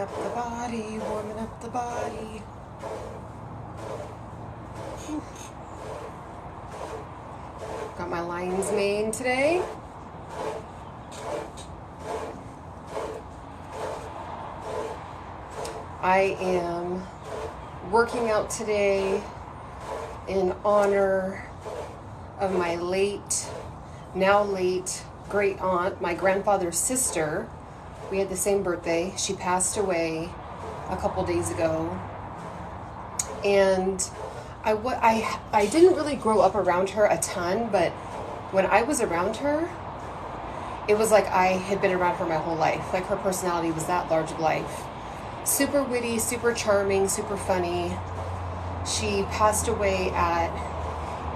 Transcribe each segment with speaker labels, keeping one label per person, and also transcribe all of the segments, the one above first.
Speaker 1: up the body, warming up the body. Whew. Got my lion's mane today. I am working out today in honor of my now late great aunt, my grandfather's sister. We had the same birthday. She passed away a couple days ago. And I didn't really grow up around her a ton, but when I was around her, it was like I had been around her my whole life. Like her personality was that large of life. Super witty, super charming, super funny. She passed away at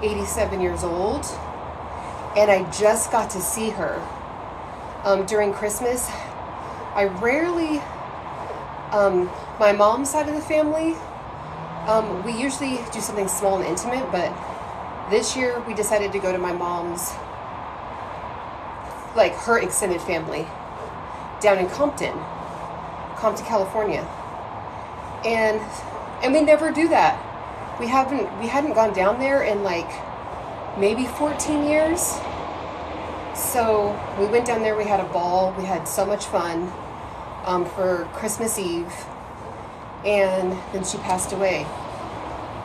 Speaker 1: 87 years old, and I just got to see her during Christmas. I rarely, my mom's side of the family, we usually do something small and intimate, but this year we decided to go to my mom's, like her extended family down in Compton, California. And we never do that. We hadn't gone down there in like maybe 14 years. So we went down there, we had a ball, we had so much fun for Christmas Eve, and then she passed away.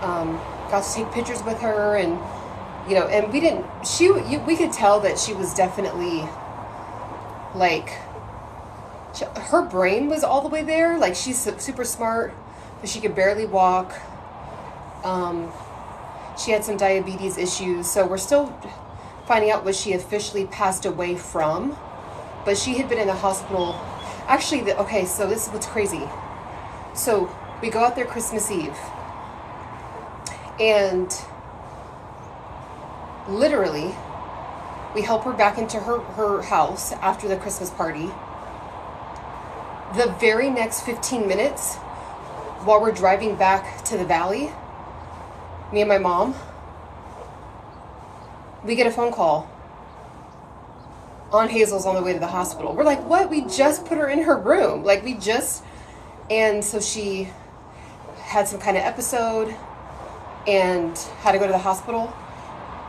Speaker 1: Got to take pictures with her, and and we could tell that she was definitely like, her brain was all the way there. Like, she's super smart, but she could barely walk. She had some diabetes issues, so we're still finding out what she officially passed away from. But she had been in the hospital. Actually, okay, so this is what's crazy. So we go out there Christmas Eve, and literally we help her back into her house after the Christmas party. The very next 15 minutes, while we're driving back to the valley, me and my mom, we get a phone call. Aunt Hazel's on the way to the hospital. We're like, what? We just put her in her room. And so she had some kind of episode and had to go to the hospital.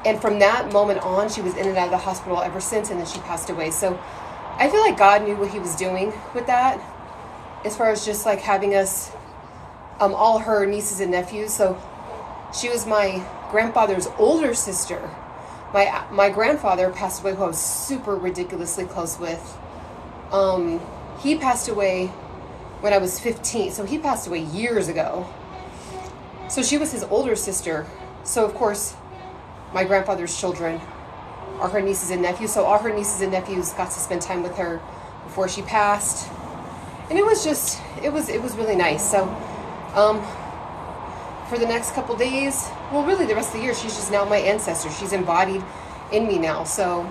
Speaker 1: And from that moment on, she was in and out of the hospital ever since, and then she passed away. So I feel like God knew what he was doing with that, as far as just like having us, all her nieces and nephews. So she was my grandfather's older sister. My grandfather passed away, who I was super ridiculously close with. He passed away when I was 15, so he passed away years ago. So she was his older sister. So of course, my grandfather's children are her nieces and nephews. So all her nieces and nephews got to spend time with her before she passed. And it was really nice. So for the next couple days, well, really the rest of the year, she's just now my ancestor. She's embodied in me now. So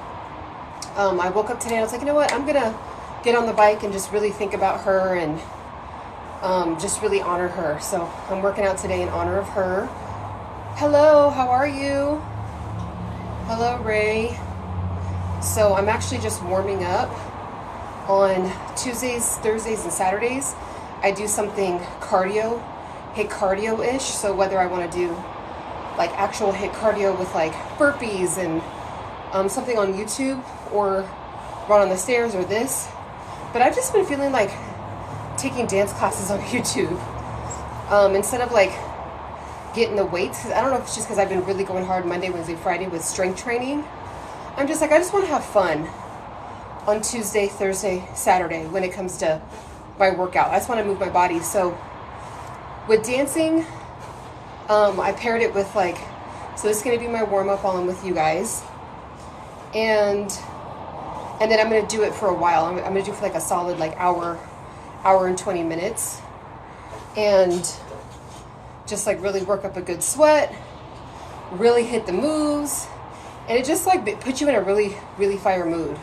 Speaker 1: I woke up today and I was like, you know what? I'm going to get on the bike and just really think about her and just really honor her. So I'm working out today in honor of her. Hello, how are you? Hello, Ray. So I'm actually just warming up. On Tuesdays, Thursdays, and Saturdays, I do something cardio, HIIT cardio-ish. So whether I want to do like actual HIIT cardio with like burpees and something on YouTube, or run on the stairs, or this. But I've just been feeling like taking dance classes on YouTube instead of like getting the weights. I don't know if it's just because I've been really going hard Monday, Wednesday, Friday with strength training. I'm just like, I just want to have fun on Tuesday, Thursday, Saturday when it comes to my workout. I just want to move my body. So with dancing, I paired it with like, so this is going to be my warm-up while I'm with you guys. And then I'm going to do it for a while. I'm going to do it for like a solid like hour and 20 minutes. And just like really work up a good sweat, really hit the moves. And it just like puts you in a really, really fire mood.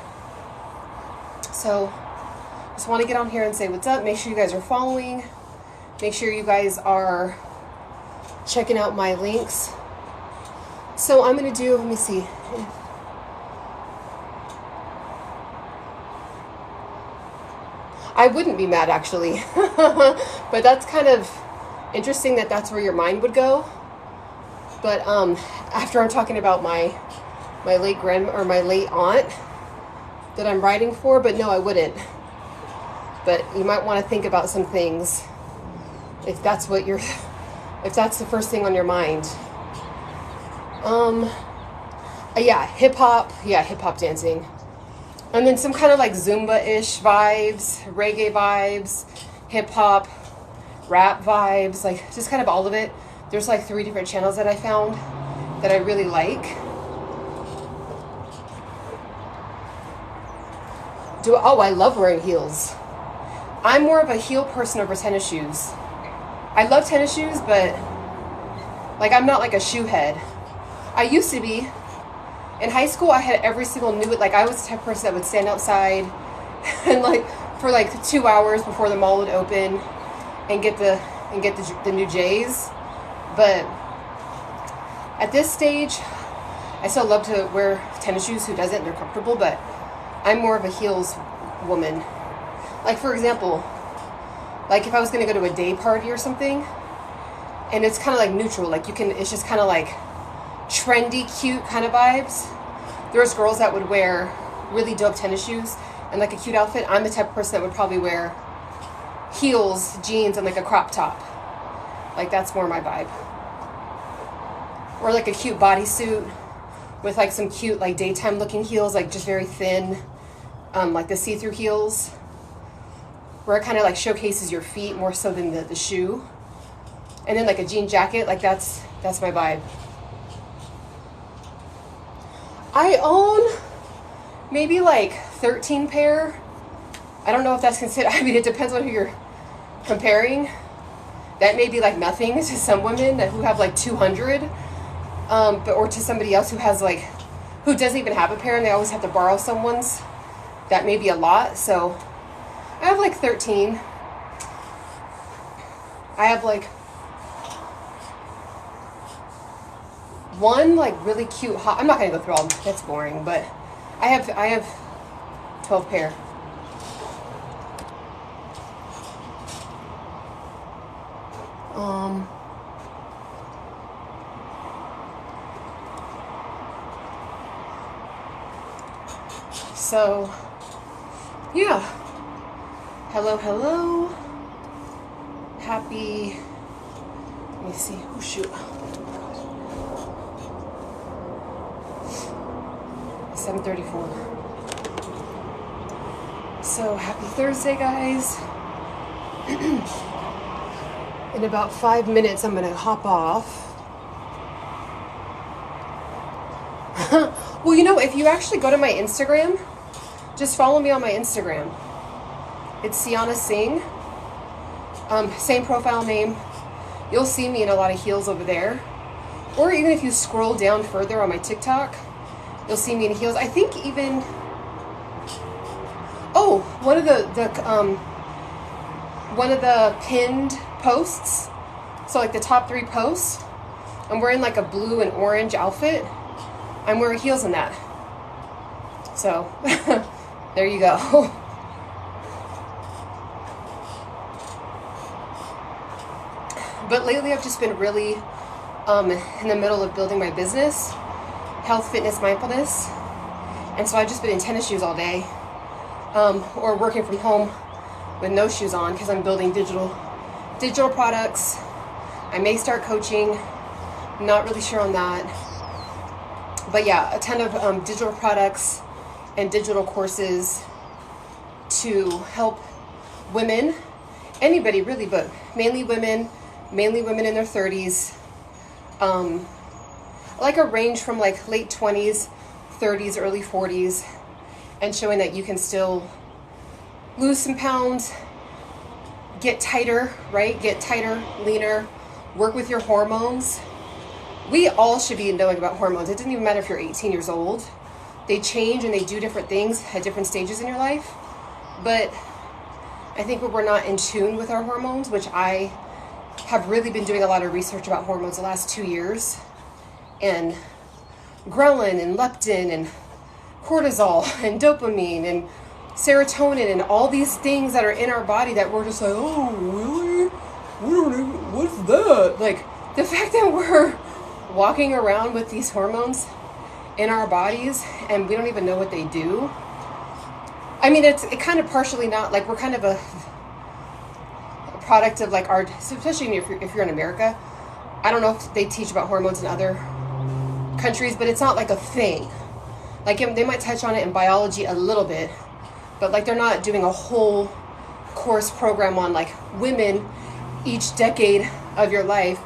Speaker 1: So just want to get on here and say what's up. Make sure you guys are following. Make sure you guys are checking out my links. So I'm going to do, let me see. I wouldn't be mad actually. But that's kind of interesting that that's where your mind would go. But after I'm talking about my late my late aunt that I'm writing for, but no, I wouldn't. But you might want to think about some things if that's what you're, if that's the first thing on your mind. Yeah, hip hop dancing. And then some kind of like Zumba-ish vibes, reggae vibes, hip hop, rap vibes, like just kind of all of it. There's like 3 different channels that I found that I really like. I love wearing heels. I'm more of a heel person over tennis shoes. I love tennis shoes, but like I'm not like a shoe head. I used to be. In high school, I had every single new, like I was the type of person that would stand outside and like for like 2 hours before the mall would open and get the new J's. But at this stage, I still love to wear tennis shoes. Who doesn't? They're comfortable, but I'm more of a heels woman. Like for example, like if I was gonna go to a day party or something, and it's kind of like neutral, like it's just kind of like trendy, cute kind of vibes. There's girls that would wear really dope tennis shoes and like a cute outfit. I'm the type of person that would probably wear heels, jeans, and like a crop top. Like that's more my vibe. Or like a cute bodysuit with like some cute like daytime looking heels, like just very thin, like the see-through heels, where it kind of like showcases your feet more so than the shoe. And then like a jean jacket, like that's my vibe. I own maybe like 13 pair. I don't know if that's considered, I mean, it depends on who you're comparing. That may be like nothing to some women who have like 200, or to somebody else who has like, who doesn't even have a pair and they always have to borrow someone's. That may be a lot. So I have like 13. I have like one like really cute hot, I'm not gonna go through all, that's boring, but I have 12 pair. So yeah, hello, happy, let me see, oh shoot, 7:34. So happy Thursday, guys. In about 5 minutes, I'm gonna hop off. Well, you know, if you actually go to my Instagram, just follow me on my Instagram. It's Sienna Singh. Same profile name. You'll see me in a lot of heels over there. Or even if you scroll down further on my TikTok, you'll see me in heels. I think even, oh, one of the pinned posts, so like the top 3 posts, I'm wearing like a blue and orange outfit. I'm wearing heels in that. So there you go. But lately I've just been really in the middle of building my business, health, fitness, mindfulness. And so I've just been in tennis shoes all day, or working from home with no shoes on because I'm building digital products. I may start coaching, not really sure on that. But yeah, a ton of digital products and digital courses to help women, anybody really, but mainly women in their 30s. Like a range from like late 20s, 30s, early 40s, and showing that you can still lose some pounds, get tighter, right? Get tighter, leaner, work with your hormones. We all should be knowing about hormones. It doesn't even matter if you're 18 years old. They change and they do different things at different stages in your life. But I think when we're not in tune with our hormones, which I have really been doing a lot of research about hormones the last 2 years, and ghrelin and leptin and cortisol and dopamine and serotonin and all these things that are in our body that we're just like, oh, really? We don't even, what's that? Like, the fact that we're walking around with these hormones in our bodies and we don't even know what they do. I mean, it kind of partially not, like, we're kind of a product of, like, our, especially if you're in America. I don't know if they teach about hormones in other countries, but it's not like a thing. Like, they might touch on it in biology a little bit, but, like, they're not doing a whole course program on, like, women each decade of your life.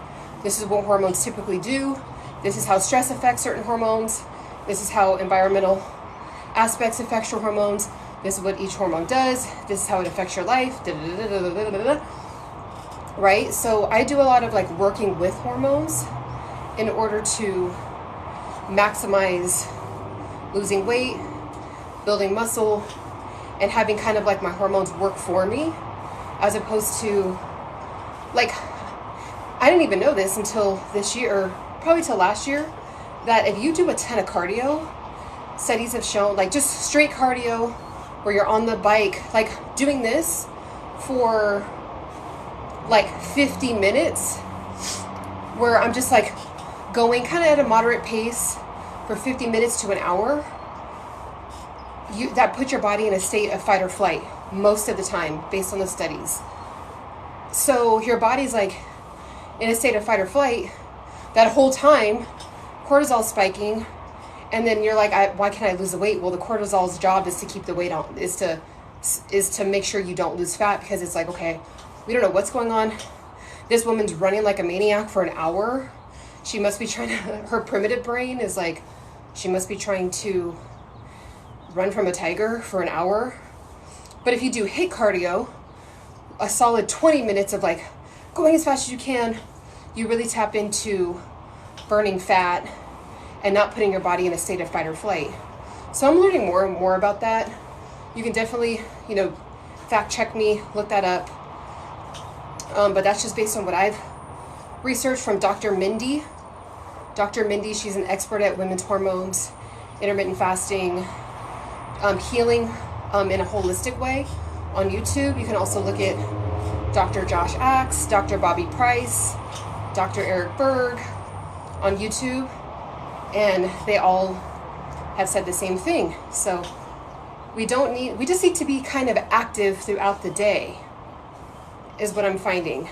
Speaker 1: This is what hormones typically do. This is how stress affects certain hormones. This is how environmental aspects affect your hormones. This is what each hormone does. This is how it affects your life. Right? So I do a lot of, like, working with hormones in order to maximize losing weight, building muscle, and having kind of like my hormones work for me, as opposed to, like, I didn't even know this until this year, or probably till last year, that if you do a ton of cardio, studies have shown, like, just straight cardio where you're on the bike, like doing this for like 50 minutes, where I'm just like going kind of at a moderate pace for 50 minutes to an hour, that puts your body in a state of fight or flight most of the time, based on the studies. So your body's like in a state of fight or flight that whole time, cortisol spiking, and then you're like, why can't I lose the weight? Well, the cortisol's job is to keep the weight on, is to make sure you don't lose fat, because it's like, okay, we don't know what's going on. This woman's running like a maniac for an hour. She must be trying to, her primitive brain is like, she must be trying to run from a tiger for an hour. But if you do HIIT cardio, a solid 20 minutes of like going as fast as you can, you really tap into burning fat and not putting your body in a state of fight or flight. So I'm learning more and more about that. You can definitely, fact check me, look that up. But that's just based on what I've researched from Dr. Mindy. Dr. Mindy, she's an expert at women's hormones, intermittent fasting, healing in a holistic way on YouTube. You can also look at Dr. Josh Axe, Dr. Bobby Price, Dr. Eric Berg on YouTube, and they all have said the same thing. So we just need to be kind of active throughout the day, is what I'm finding.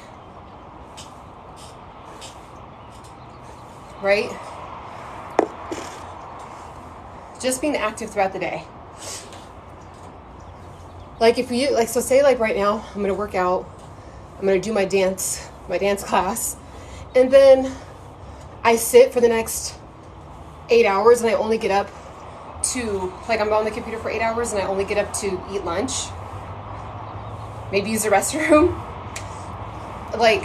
Speaker 1: Right? Just being active throughout the day. Like, if you, like, so say like right now, I'm going to work out, I'm going to do my dance class, and then I sit for the next 8 hours and I only get up to, like, I'm on the computer for 8 hours and I only get up to eat lunch, maybe use the restroom. Like,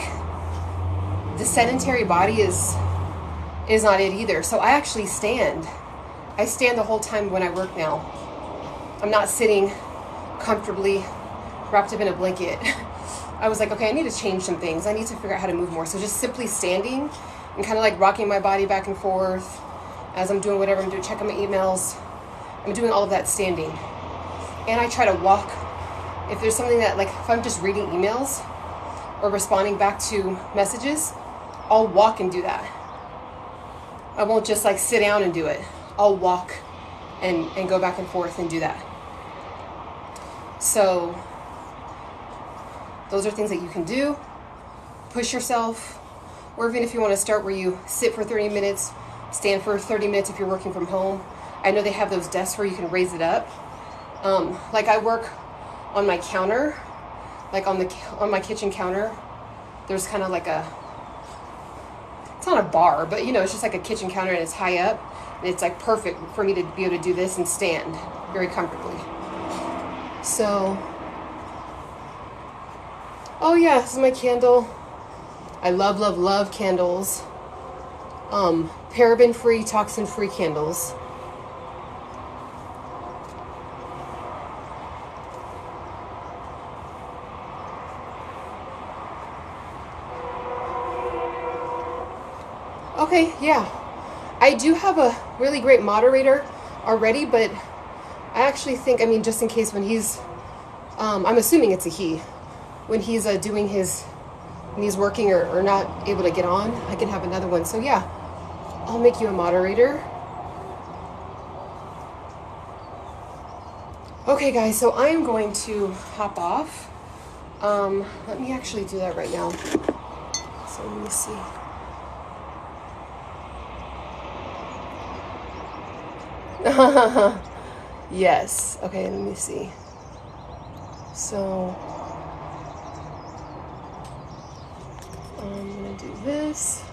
Speaker 1: the sedentary body is not it either. So I actually stand. I stand the whole time when I work now. I'm not sitting comfortably wrapped up in a blanket. I was like, okay, I need to change some things. I need to figure out how to move more. So just simply standing and kind of like rocking my body back and forth as I'm doing whatever I'm doing, checking my emails. I'm doing all of that standing. And I try to walk. If there's something that, like, if I'm just reading emails or responding back to messages, I'll walk and do that. I won't just like sit down and do it. I'll walk and go back and forth and do that. So those are things that you can do. Push yourself. Or even if you want to start where you sit for 30 minutes, stand for 30 minutes if you're working from home. I know they have those desks where you can raise it up. Like, I work on my counter, like on my kitchen counter. There's kind of like it's not a bar, but it's just like a kitchen counter, and it's high up, and it's like perfect for me to be able to do this and stand very comfortably. So, oh yeah, this is my candle. I love, love, love candles. Paraben-free, toxin-free candles. Okay, yeah. I do have a really great moderator already, but I actually think, I mean, just in case when he's, I'm assuming it's a he, when he's doing his, when he's working or not able to get on, I can have another one. So yeah, I'll make you a moderator. Okay guys, so I am going to hop off. Let me actually do that right now. So let me see. Yes. Okay, let me see. So I'm gonna do this.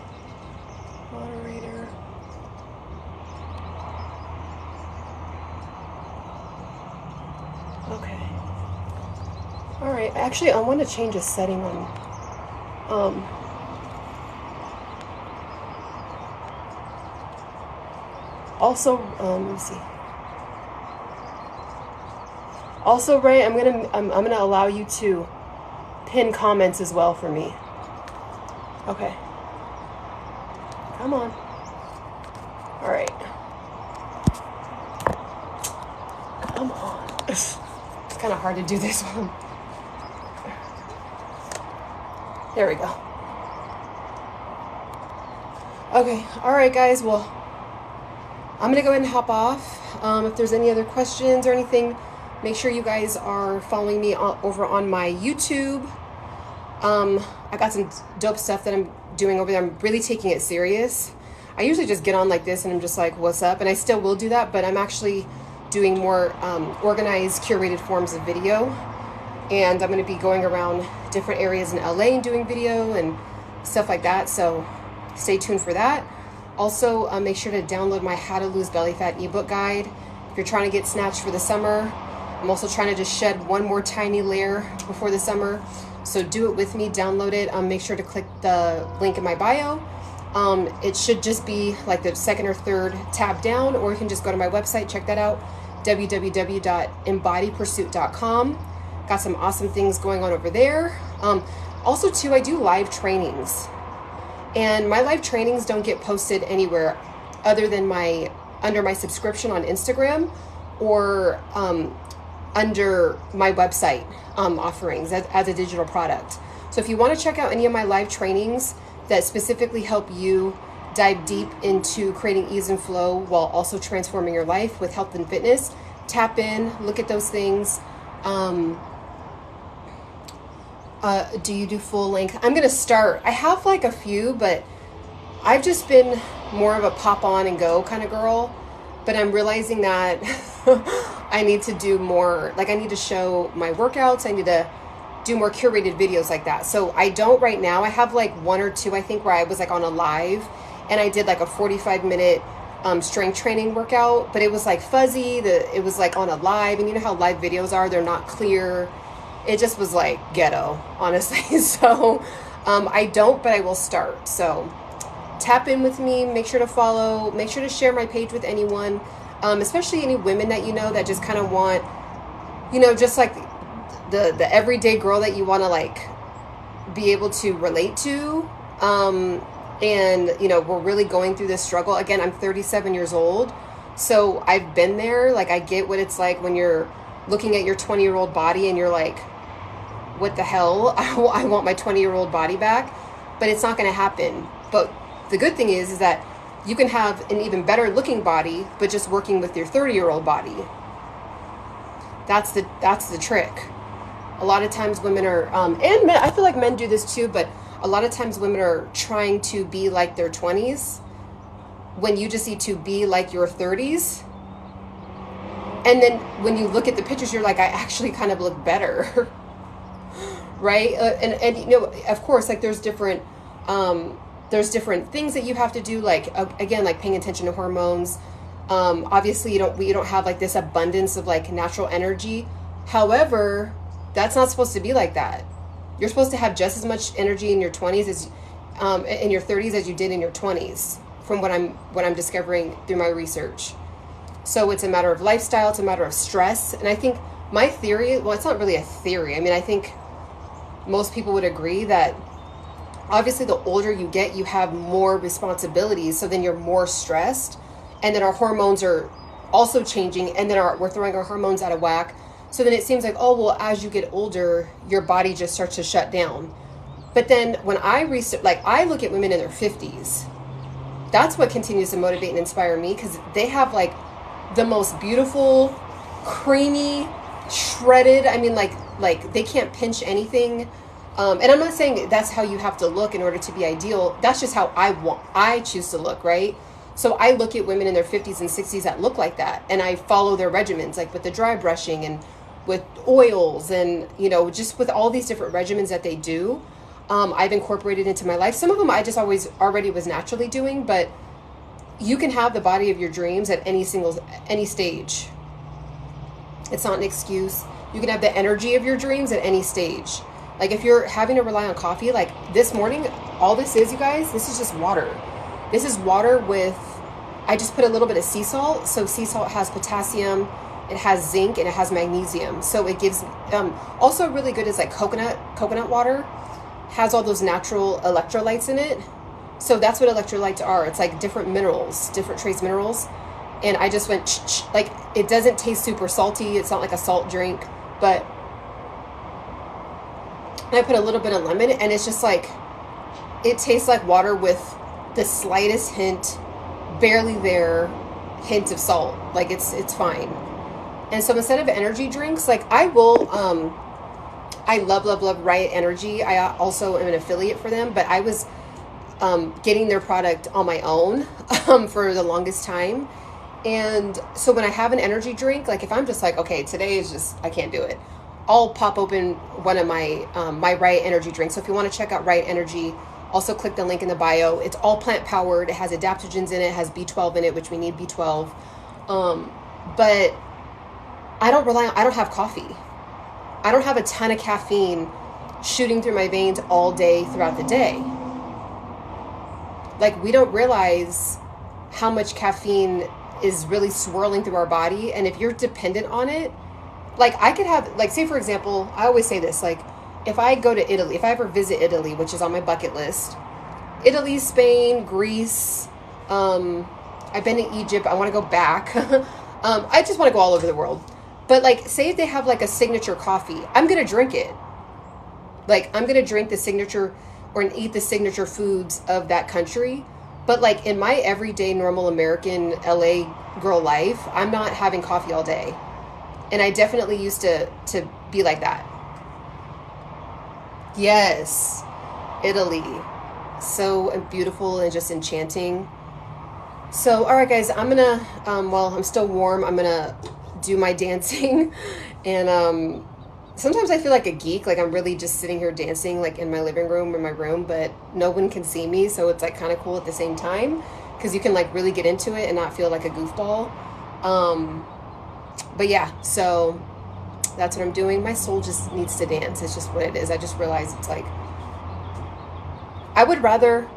Speaker 1: Moderator. Okay. All right. Actually, I want to change a setting on. Also, let me see. Also, Ray, I'm gonna allow you to pin comments as well for me. Okay. Come on. All right. Come on. It's kind of hard to do this one. There we go. Okay. All right, guys. Well, I'm gonna go ahead and hop off. If there's any other questions or anything, make sure you guys are following me over on my YouTube. I got some dope stuff that I'm doing over there. I'm really taking it serious. I usually just get on like this and I'm just like, what's up? And I still will do that, but I'm actually doing more organized, curated forms of video. And I'm going to be going around different areas in LA and doing video and stuff like that. So stay tuned for that. Also, make sure to download my How to Lose Belly Fat ebook guide. If you're trying to get snatched for the summer, I'm also trying to just shed one more tiny layer before the summer. So do it with me, download it. Make sure to click the link in my bio. It should just be like the second or third tab down, or you can just go to my website, check that out, www.embodypursuit.com. Got some awesome things going on over there. Also too, I do live trainings. And my live trainings don't get posted anywhere other than under my subscription on Instagram or under my website offerings as a digital product. So if you want to check out any of my live trainings that specifically help you dive deep into creating ease and flow while also transforming your life with health and fitness, tap in, look at those things. Do you do full length? I'm going to start. I have like a few, but I've just been more of a pop on and go kind of girl. But I'm realizing that I need to do more. Like I need to show my workouts. I need to do more curated videos like that. So I don't right now. I have like one or two, I think, where I was like on a live and I did like a 45-minute strength training workout, but it was like fuzzy. It was like on a live, and you know how live videos are, they're not clear. It just was like ghetto, honestly. So I don't, but I will start. So tap in with me, make sure to follow, make sure to share my page with anyone, especially any women that you know that just kind of want, you know, just like the everyday girl that you want to like be able to relate to. And, you know, we're really going through this struggle. Again, I'm 37 years old, so I've been there. Like, I get what it's like when you're looking at your 20-year-old body and you're like, what the hell? I want my 20-year-old body back, but it's not going to happen. But the good thing is that you can have an even better looking body, but just working with your 30-year-old body. That's the trick. A lot of times women are, and men, I feel like men do this too, but a lot of times women are trying to be like their 20s when you just need to be like your 30s. And then when you look at the pictures, you're like, I actually kind of look better. Right? And you know, of course, like there's different things that you have to do. Like, again, like paying attention to hormones. Obviously we don't have like this abundance of like natural energy. However, that's not supposed to be like that. You're supposed to have just as much energy in your 20s as in your 30s as you did in your 20s, from what I'm discovering through my research. So it's a matter of lifestyle, it's a matter of stress. And I think my theory, well, it's not really a theory. I mean, I think most people would agree that obviously the older you get, you have more responsibilities, so then you're more stressed, and then our hormones are also changing, and then we're throwing our hormones out of whack. So then it seems like, oh, well, as you get older, your body just starts to shut down. But then when I look at women in their 50s, that's what continues to motivate and inspire me, because they have like the most beautiful, creamy, shredded, I mean, like they can't pinch anything. And I'm not saying that's how you have to look in order to be ideal. That's just how I choose to look, right? So I look at women in their 50s and 60s that look like that, and I follow their regimens, like with the dry brushing and with oils, and, you know, just with all these different regimens that they do. I've incorporated into my life. Some of them I just already was naturally doing, but you can have the body of your dreams at any stage. It's not an excuse. You can have the energy of your dreams at any stage. Like if you're having to rely on coffee, like this morning, all this is, you guys, this is just water. This is water with, I just put a little bit of sea salt. So sea salt has potassium, it has zinc, and it has magnesium. So it gives, also really good is like coconut water. Has all those natural electrolytes in it. So that's what electrolytes are. It's like different minerals, different trace minerals. And I just went, like, it doesn't taste super salty. It's not like a salt drink, but I put a little bit of lemon, and it's just like, it tastes like water with the slightest hint, barely there, hint of salt. Like it's fine. And so instead of energy drinks, like I love Riot Energy. I also am an affiliate for them, but I was getting their product on my own for the longest time. And so when I have an energy drink, like if I'm just like, okay, today is just, I can't do it, I'll pop open one of my my Riot Energy drinks. So if you want to check out Riot Energy, also click the link in the bio. It's all plant powered. It has adaptogens in it. It has B12 in it, which we need B12. But I don't have coffee. I don't have a ton of caffeine shooting through my veins all day throughout the day. Like, we don't realize how much caffeine is really swirling through our body. And if you're dependent on it, like I could have, like, say for example, I always say this, like if I go to Italy, if I ever visit Italy, which is on my bucket list, Italy, Spain, Greece, I've been to Egypt, I want to go back. I just want to go all over the world. But like, say if they have like a signature coffee, I'm going to drink it. Like, I'm going to drink the signature and eat the signature foods of that country. But like in my everyday normal American LA girl life, I'm not having coffee all day. And I definitely used to be like that. Yes, Italy. So beautiful and just enchanting. So, all right, guys, I'm going to, well, I'm still warm. I'm going to do my dancing. And sometimes I feel like a geek, like I'm really just sitting here dancing like in my living room or my room, but no one can see me, so it's like kind of cool at the same time, because you can like really get into it and not feel like a goofball. But yeah, so that's what I'm doing. My soul just needs to dance. It's just what it is. I just realized it's like, I would rather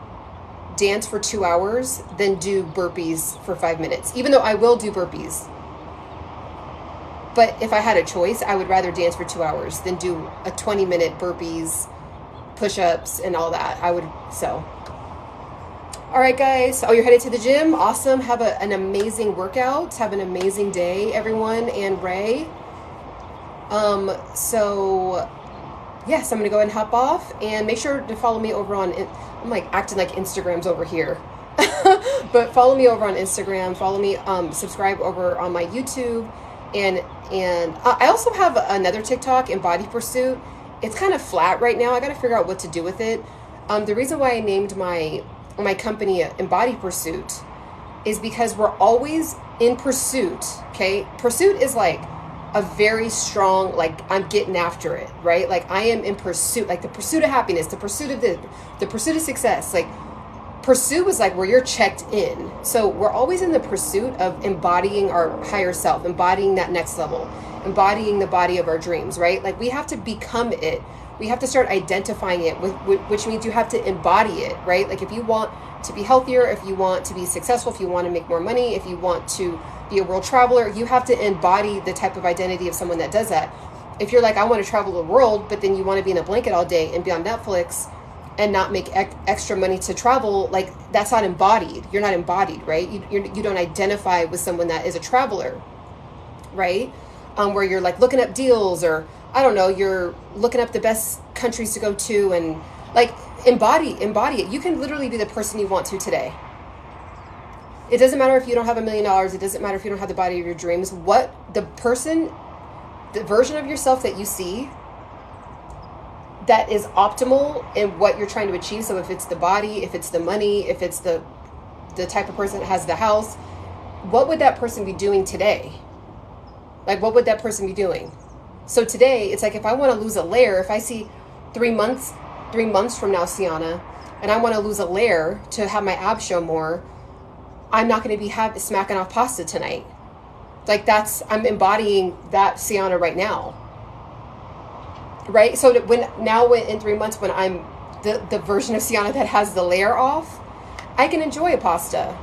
Speaker 1: dance for 2 hours than do burpees for 5 minutes, even though I will do burpees. But if I had a choice, I would rather dance for 2 hours than do a 20-minute burpees, push-ups, and all that. So. All right, guys. Oh, you're headed to the gym? Awesome. Have an amazing workout. Have an amazing day, everyone, and Ray. So, yes, I'm going to go ahead and hop off. And make sure to follow me over on, I'm like acting like Instagram's over here. But follow me over on Instagram. Follow me, subscribe over on my YouTube. And I also have another TikTok, Embody Pursuit. It's kind of flat right now. I got to figure out what to do with it. The reason why I named my company Embody Pursuit is because we're always in pursuit. Okay, pursuit is like a very strong, like I'm getting after it, right? Like I am in pursuit, like the pursuit of happiness, the pursuit of the pursuit of success. Like pursue is like where you're checked in. So we're always in the pursuit of embodying our higher self, embodying that next level, embodying the body of our dreams, right? Like we have to become it. We have to start identifying it, which means you have to embody it, right? Like if you want to be healthier, if you want to be successful, if you want to make more money, if you want to be a world traveler, you have to embody the type of identity of someone that does that. If you're like, I want to travel the world, but then you want to be in a blanket all day and be on Netflix, and not make extra money to travel, like that's not embodied. You're not embodied, right? You don't identify with someone that is a traveler, right? Where you're like looking up deals, or I don't know, you're looking up the best countries to go to, and like embody it. You can literally be the person you want to today. It doesn't matter if you don't have $1 million. It doesn't matter if you don't have the body of your dreams. What the version of yourself that you see that is optimal in what you're trying to achieve. So if it's the body, if it's the money, if it's the type of person that has the house, what would that person be doing today? Like, what would that person be doing? So today, it's like, if I want to lose a layer, if I see 3 months from now, Sienna, and I want to lose a layer to have my abs show more, I'm not going to be smacking off pasta tonight. Like, I'm embodying that Sienna right now. Right? So in 3 months, when I'm the version of Sienna that has the layer off, I can enjoy a pasta.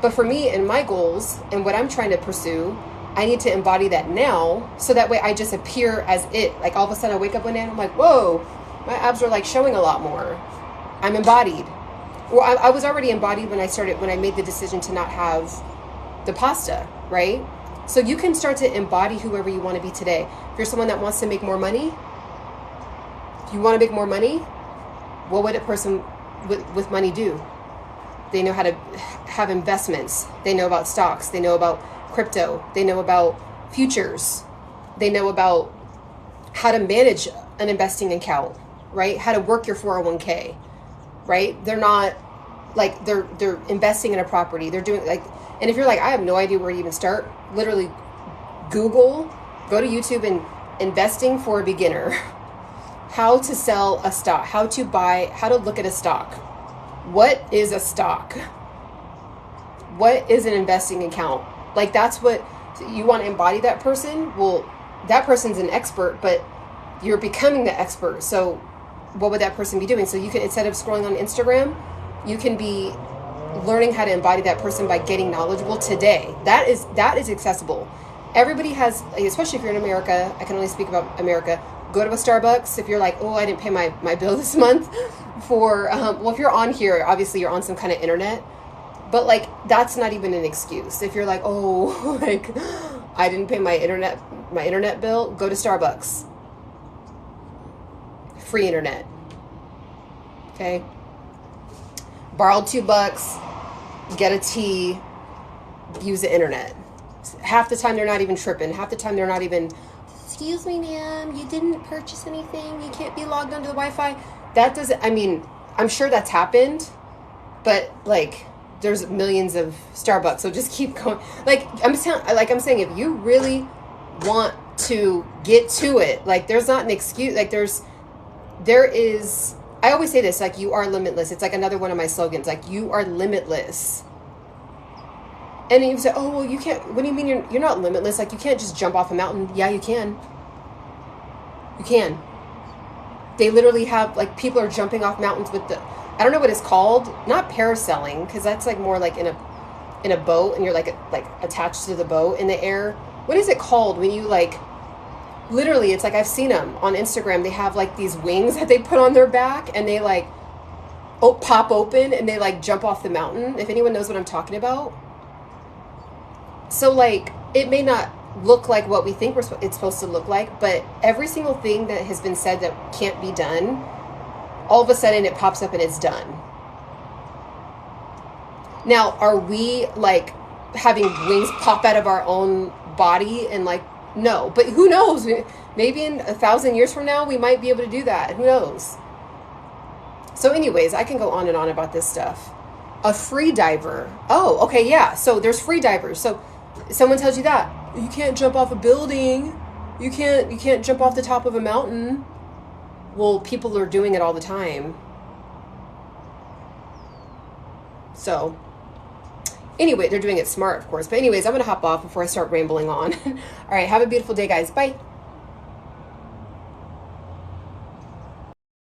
Speaker 1: But for me and my goals and what I'm trying to pursue, I need to embody that now, so that way I just appear as it. Like, all of a sudden I wake up one day and I'm like, whoa, my abs are like showing a lot more. I'm embodied. Well, I was already embodied when I made the decision to not have the pasta, right? So you can start to embody whoever you want to be today. If you're someone that wants to make more money, if you want to make more money, what would a person with money do? They know how to have investments. They know about stocks. They know about crypto. They know about futures. They know about how to manage an investing account, right? How to work your 401k, right? They're not like they're investing in a property. They're doing like, and if you're like, I have no idea where to even start, literally go to YouTube and investing for a beginner, how to sell a stock, how to look at a stock. What is a stock? What is an investing account? Like, that's what you want to embody that person. Well, that person's an expert, but you're becoming the expert. So what would that person be doing? So you can, instead of scrolling on Instagram, you can be learning how to embody that person by getting knowledgeable today. That is accessible. Everybody has, especially if you're in America, I can only speak about America, go to a Starbucks. If you're like, oh, I didn't pay my bill this month for, well, if you're on here, obviously you're on some kind of internet, but like, that's not even an excuse. If you're like, oh, like, I didn't pay my internet bill, go to Starbucks. Free internet. Okay. Borrowed $2, get a tea, use the internet. Half the time they're not even tripping. Half the time they're not even, excuse me, ma'am, you didn't purchase anything. You can't be logged onto the Wi-Fi. That doesn't, I mean, I'm sure that's happened, but like, there's millions of Starbucks, so just keep going. Like I'm saying, if you really want to get to it, like, there's not an excuse. Like, there is. I always say this, like, you are limitless. It's like another one of my slogans, like, you are limitless. And you say, oh, well, you can't. What do you mean you're not limitless? Like, you can't just jump off a mountain. Yeah, you can. You can. They literally have, like, people are jumping off mountains with I don't know what it's called, not parasailing, because that's like more like in a boat, and you're like attached to the boat in the air. What is it called when you like, literally, it's like, I've seen them on Instagram. They have like these wings that they put on their back, and they like pop open, and they like jump off the mountain. If anyone knows what I'm talking about. So like, it may not look like what we think it's supposed to look like, but every single thing that has been said that can't be done, all of a sudden it pops up and it's done. Now, are we like having wings pop out of our own body and like, no, but who knows? Maybe in 1,000 years from now, we might be able to do that. Who knows? So anyways, I can go on and on about this stuff. A free diver. Oh, okay. Yeah. So there's free divers. So someone tells you that you can't jump off a building. You can't jump off the top of a mountain. Well, people are doing it all the time. So, anyway, they're doing it smart, of course. But anyways, I'm going to hop off before I start rambling on. All right, have a beautiful day, guys. Bye.